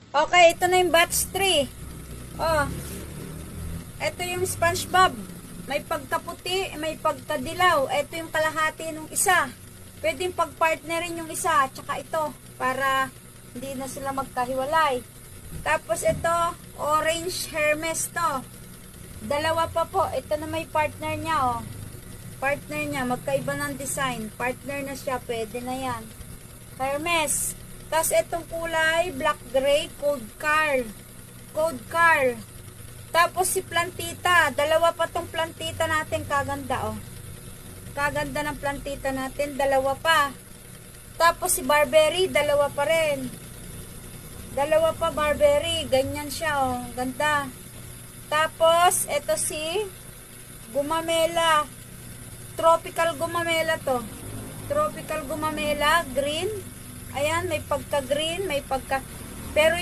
Okay, ito na yung batch 3. Oh. Ito yung SpongeBob. May pagkaputi, may pagkadilaw. Ito yung kalahati ng isa. Pwedeng pagpartnerin yung isa, tsaka ito, para hindi na sila magkahiwalay. Tapos ito, orange Hermes to. Dalawa pa po. Ito na may partner niya, oh. Partner niya, magkaiba ng design. Partner na siya, pwede na yan. Hermes. Tapos itong kulay, black gray, Code Car. Code Car. Tapos si Plantita. Dalawa pa tong Plantita natin, kaganda, oh. Kaganda ng Plantita natin, dalawa pa. Tapos si Barberry, dalawa pa rin. Dalawa pa Barberry, ganyan siya, oh. Ganda. Tapos, ito si Gumamela. Tropical Gumamela to. Tropical Gumamela, green. Ayan, may pagka-green, may pagka... Pero